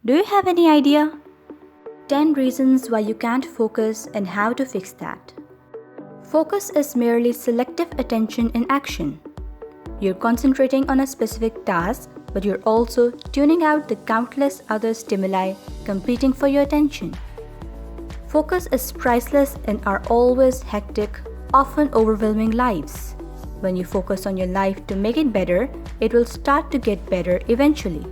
Do you have any idea? 10 reasons why you can't focus and how to fix that. Focus is merely selective attention in action. You're concentrating on a specific task, but you're also tuning out the countless other stimuli competing for your attention. Focus is priceless in our always hectic, often overwhelming lives. When you focus on your life to make it better, it will start to get better eventually.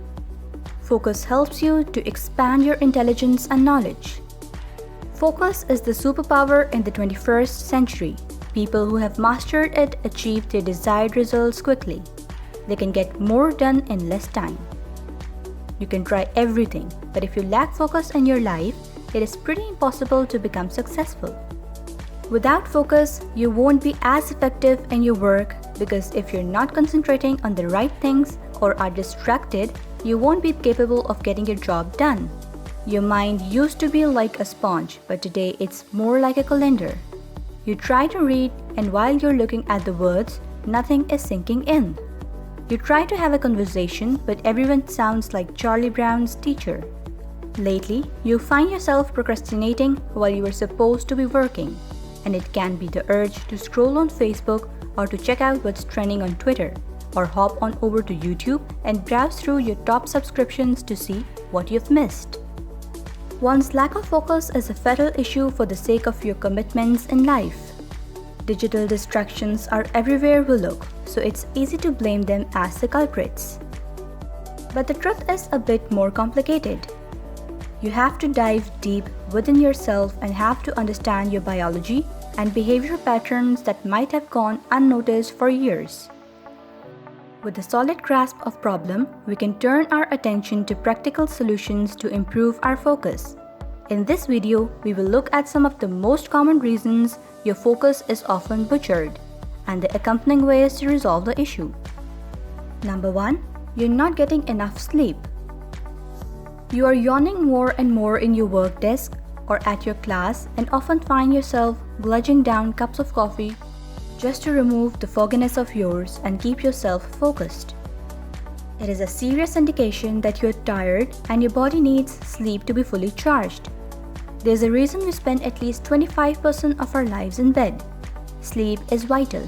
Focus helps you to expand your intelligence and knowledge. Focus is the superpower in the 21st century. People who have mastered it achieve their desired results quickly. They can get more done in less time. You can try everything, but if you lack focus in your life, it is pretty impossible to become successful. Without focus, you won't be as effective in your work because if you're not concentrating on the right things or are distracted, you won't be capable of getting your job done. Your mind used to be like a sponge, but today it's more like a colander. You try to read, and while you're looking at the words, nothing is sinking in. You try to have a conversation, but everyone sounds like Charlie Brown's teacher. Lately, you find yourself procrastinating while you were supposed to be working, and it can be the urge to scroll on Facebook or to check out what's trending on Twitter, or hop on over to YouTube and browse through your top subscriptions to see what you've missed. One's lack of focus is a fatal issue for the sake of your commitments in life. Digital distractions are everywhere we look, so it's easy to blame them as the culprits. But the truth is a bit more complicated. You have to dive deep within yourself and have to understand your biology and behavior patterns that might have gone unnoticed for years. With a solid grasp of problem, we can turn our attention to practical solutions to improve our focus. In this video, we will look at some of the most common reasons your focus is often butchered and the accompanying ways to resolve the issue. Number 1. You're not getting enough sleep. You are yawning more and more in your work desk or at your class and often find yourself gludging down cups of coffee just to remove the fogginess of yours and keep yourself focused. It is a serious indication that you're tired and your body needs sleep to be fully charged. There's a reason we spend at least 25% of our lives in bed. Sleep is vital.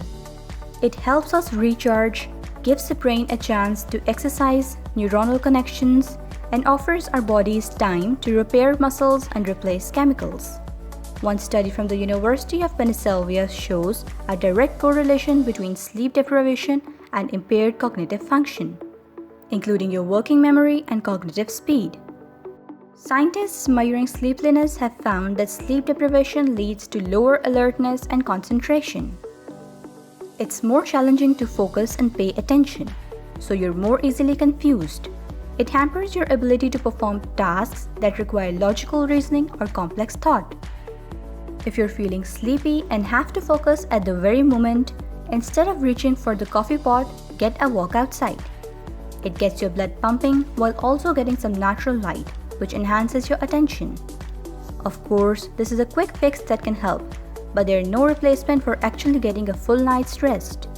It helps us recharge, gives the brain a chance to exercise neuronal connections, and offers our bodies time to repair muscles and replace chemicals. One study from the University of Pennsylvania shows a direct correlation between sleep deprivation and impaired cognitive function, including your working memory and cognitive speed. Scientists measuring sleepiness have found that sleep deprivation leads to lower alertness and concentration. It's more challenging to focus and pay attention, so you're more easily confused. It hampers your ability to perform tasks that require logical reasoning or complex thought. If you're feeling sleepy and have to focus at the very moment, instead of reaching for the coffee pot, get a walk outside. It gets your blood pumping while also getting some natural light, which enhances your attention. Of course, this is a quick fix that can help, but there is no replacement for actually getting a full night's rest.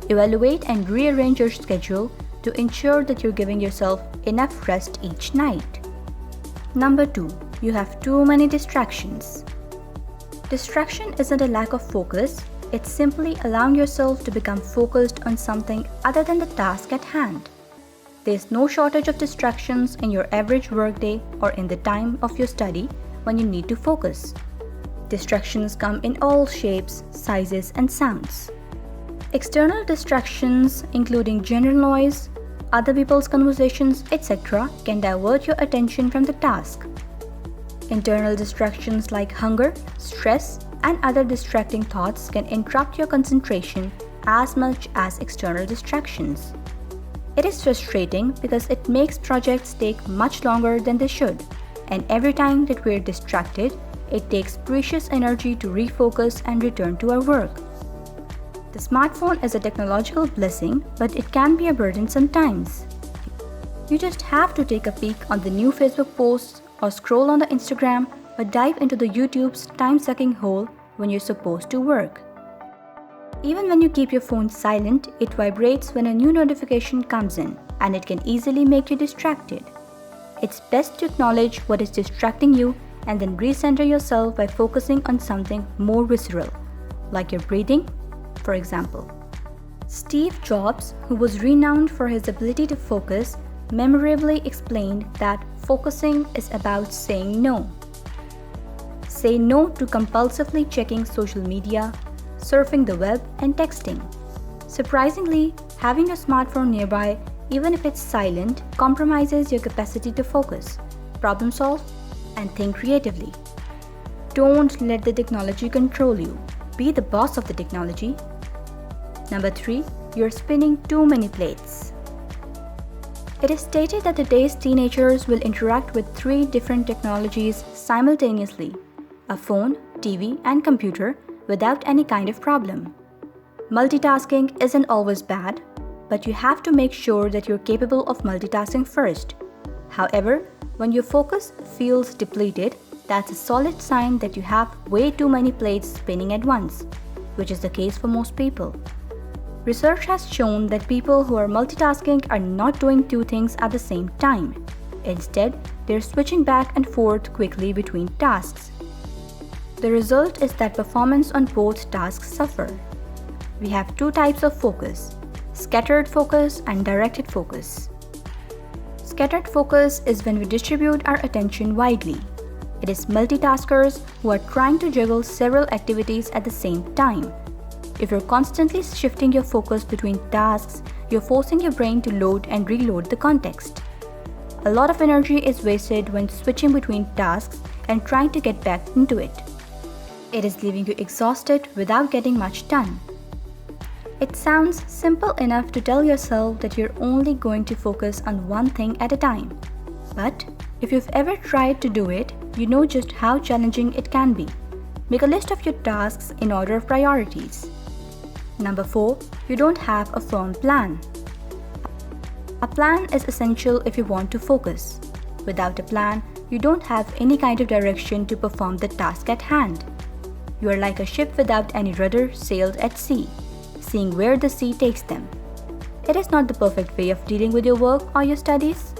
Evaluate and rearrange your schedule to ensure that you're giving yourself enough rest each night. Number 2. You have too many distractions. Distraction isn't a lack of focus, it's simply allowing yourself to become focused on something other than the task at hand. There's no shortage of distractions in your average workday or in the time of your study when you need to focus. Distractions come in all shapes, sizes, and sounds. External distractions, including general noise, other people's conversations, etc., can divert your attention from the task. Internal distractions like hunger, stress, and other distracting thoughts can interrupt your concentration as much as external distractions. It is frustrating because it makes projects take much longer than they should, and every time that we're distracted, it takes precious energy to refocus and return to our work. The smartphone is a technological blessing, but it can be a burden sometimes. You just have to take a peek on the new Facebook posts or scroll on the Instagram or dive into the YouTube's time-sucking hole when you're supposed to work. Even when you keep your phone silent, it vibrates when a new notification comes in, and it can easily make you distracted. It's best to acknowledge what is distracting you and then recenter yourself by focusing on something more visceral, like your breathing, for example. Steve Jobs, who was renowned for his ability to focus, memorably explained that focusing is about saying no. Say no to compulsively checking social media, surfing the web, and texting. Surprisingly, having your smartphone nearby, even if it's silent, compromises your capacity to focus, problem solve, and think creatively. Don't let the technology control you. Be the boss of the technology. Number 3, you're spinning too many plates. It is stated that today's teenagers will interact with 3 different technologies simultaneously: a phone, TV, and computer, without any kind of problem. Multitasking isn't always bad, but you have to make sure that you're capable of multitasking first. However, when your focus feels depleted, that's a solid sign that you have way too many plates spinning at once, which is the case for most people. Research has shown that people who are multitasking are not doing 2 things at the same time. Instead, they're switching back and forth quickly between tasks. The result is that performance on both tasks suffer. We have 2 types of focus: scattered focus and directed focus. Scattered focus is when we distribute our attention widely. It is multitaskers who are trying to juggle several activities at the same time. If you're constantly shifting your focus between tasks, you're forcing your brain to load and reload the context. A lot of energy is wasted when switching between tasks and trying to get back into it. It is leaving you exhausted without getting much done. It sounds simple enough to tell yourself that you're only going to focus on one thing at a time. But if you've ever tried to do it, you know just how challenging it can be. Make a list of your tasks in order of priorities. Number 4, you don't have a firm plan. A plan is essential if you want to focus. Without a plan, you don't have any kind of direction to perform the task at hand. You are like a ship without any rudder sailed at sea, seeing where the sea takes them. It is not the perfect way of dealing with your work or your studies.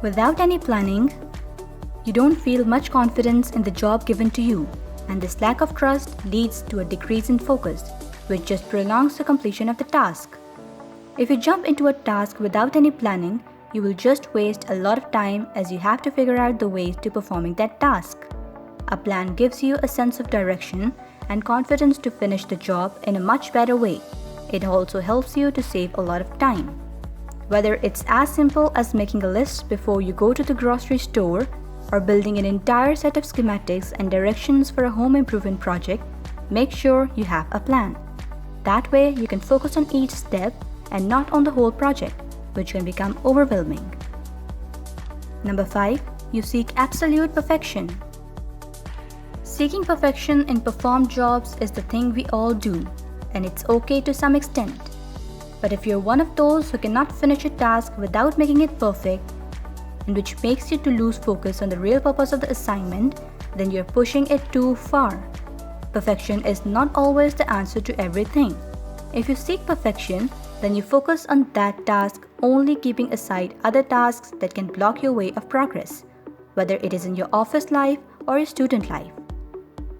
Without any planning, you don't feel much confidence in the job given to you, and this lack of trust leads to a decrease in focus, which just prolongs the completion of the task. If you jump into a task without any planning, you will just waste a lot of time as you have to figure out the ways to performing that task. A plan gives you a sense of direction and confidence to finish the job in a much better way. It also helps you to save a lot of time. Whether it's as simple as making a list before you go to the grocery store or building an entire set of schematics and directions for a home improvement project, make sure you have a plan. That way, you can focus on each step and not on the whole project, which can become overwhelming. Number 5, you seek absolute perfection. Seeking perfection in performed jobs is the thing we all do, and it's okay to some extent. But if you're one of those who cannot finish a task without making it perfect, and which makes you to lose focus on the real purpose of the assignment, then you're pushing it too far. Perfection is not always the answer to everything. If you seek perfection, then you focus on that task, only keeping aside other tasks that can block your way of progress, whether it is in your office life or your student life.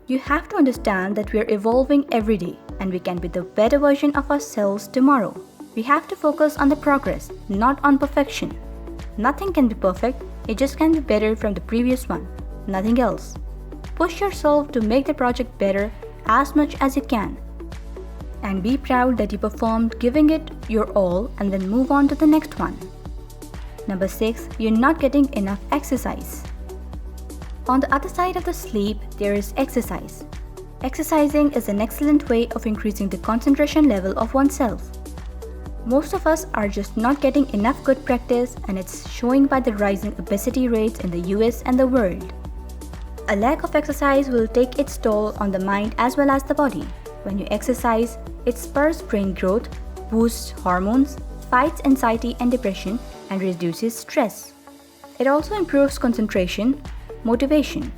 You have to understand that we are evolving every day, and we can be the better version of ourselves tomorrow. We have to focus on the progress, not on perfection. Nothing can be perfect, it just can be better from the previous one, nothing else. Push yourself to make the project better as much as you can. And be proud that you performed, giving it your all, and then move on to the next one. Number 6, you're not getting enough exercise. On the other side of the sleep, there is exercise. Exercising is an excellent way of increasing the concentration level of oneself. Most of us are just not getting enough good practice, and it's showing by the rising obesity rates in the US and the world. A lack of exercise will take its toll on the mind as well as the body. When you exercise, it spurs brain growth, boosts hormones, fights anxiety and depression, and reduces stress. It also improves concentration, motivation.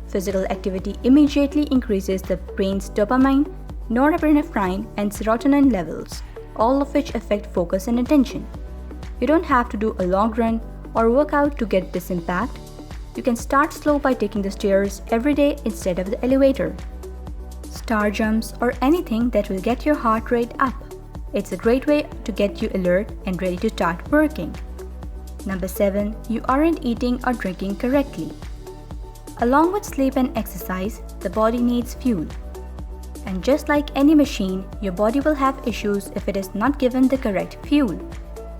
Physical activity immediately increases the brain's dopamine, norepinephrine, and serotonin levels, all of which affect focus and attention. You don't have to do a long run or work out to get this impact, you can start slow by taking the stairs every day instead of the elevator. Star jumps or anything that will get your heart rate up. It's a great way to get you alert and ready to start working. Number 7. You aren't eating or drinking correctly. Along with sleep and exercise, the body needs fuel. And just like any machine, your body will have issues if it is not given the correct fuel.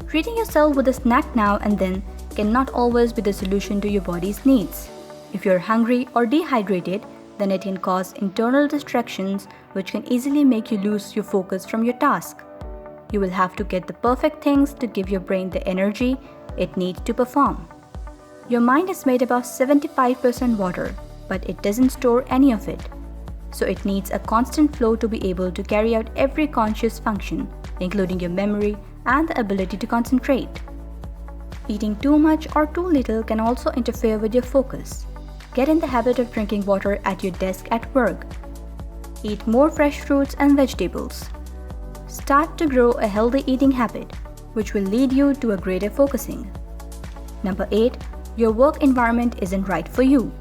Treating yourself with a snack now and then cannot always be the solution to your body's needs. If you're hungry or dehydrated, then it can cause internal distractions which can easily make you lose your focus from your task. You will have to get the perfect things to give your brain the energy it needs to perform. Your mind is made up of 75% water, but it doesn't store any of it. So it needs a constant flow to be able to carry out every conscious function, including your memory and the ability to concentrate. Eating too much or too little can also interfere with your focus. Get in the habit of drinking water at your desk at work. Eat more fresh fruits and vegetables. Start to grow a healthy eating habit, which will lead you to a greater focusing. Number 8. Your work environment isn't right for you.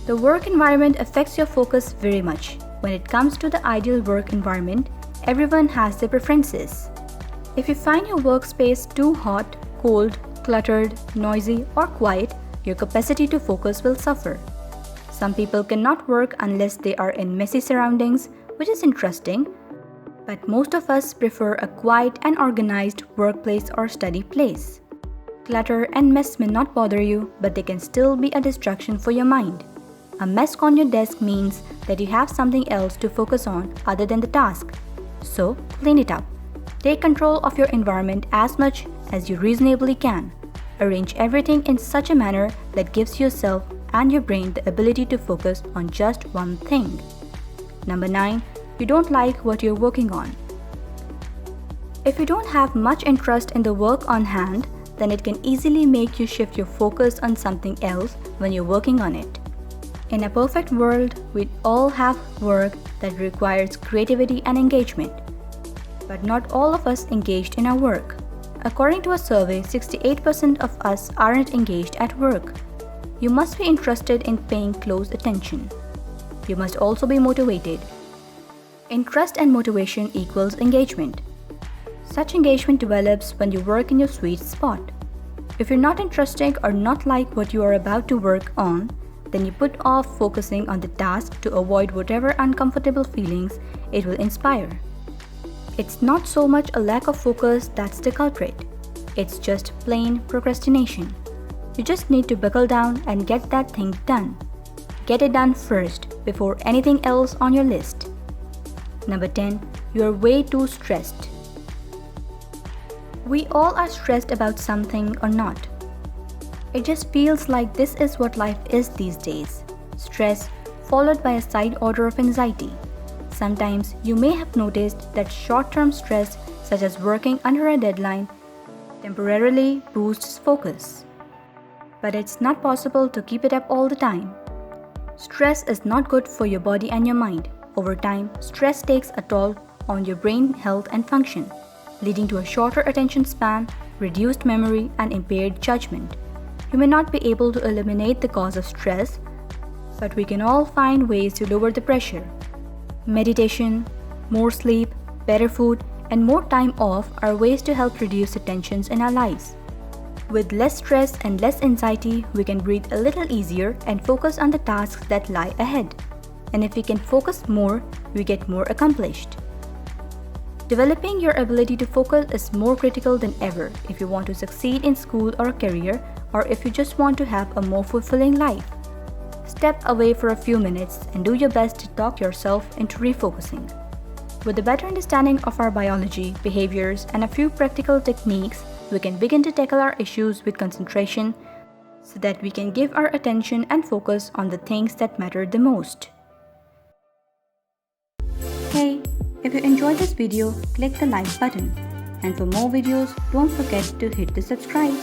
The work environment affects your focus very much. When it comes to the ideal work environment, everyone has their preferences. If you find your workspace too hot, cold, cluttered, noisy, or quiet, your capacity to focus will suffer. Some people cannot work unless they are in messy surroundings, which is interesting, but most of us prefer a quiet and organized workplace or study place. Clutter and mess may not bother you, but they can still be a distraction for your mind. A mess on your desk means that you have something else to focus on other than the task. So, clean it up. Take control of your environment as much as you reasonably can. Arrange everything in such a manner that gives yourself and your brain the ability to focus on just one thing. Number 9. You don't like what you're working on. If you don't have much interest in the work on hand, then it can easily make you shift your focus on something else when you're working on it. In a perfect world, we'd all have work that requires creativity and engagement. But not all of us engaged in our work. According to a survey, 68% of us aren't engaged at work. You must be interested in paying close attention. You must also be motivated. Interest and motivation equals engagement. Such engagement develops when you work in your sweet spot. If you're not interested or not like what you are about to work on, then you put off focusing on the task to avoid whatever uncomfortable feelings it will inspire. It's not so much a lack of focus that's the culprit. It's just plain procrastination. You just need to buckle down and get that thing done. Get it done first before anything else on your list. Number 10. You are way too stressed. We all are stressed about something or not. It just feels like this is what life is these days. Stress followed by a side order of anxiety. Sometimes you may have noticed that short-term stress, such as working under a deadline, temporarily boosts focus. But it's not possible to keep it up all the time. Stress is not good for your body and your mind. Over time, stress takes a toll on your brain health and function, leading to a shorter attention span, reduced memory, and impaired judgment. You may not be able to eliminate the cause of stress, but we can all find ways to lower the pressure. Meditation, more sleep, better food, and more time off are ways to help reduce the tensions in our lives. With less stress and less anxiety, we can breathe a little easier and focus on the tasks that lie ahead. And if we can focus more, we get more accomplished. Developing your ability to focus is more critical than ever if you want to succeed in school or career, or if you just want to have a more fulfilling life. Step away for a few minutes and do your best to talk yourself into refocusing. With a better understanding of our biology, behaviors, and a few practical techniques, we can begin to tackle our issues with concentration so that we can give our attention and focus on the things that matter the most. Hey, if you enjoyed this video, click the like button. And for more videos, don't forget to hit the subscribe.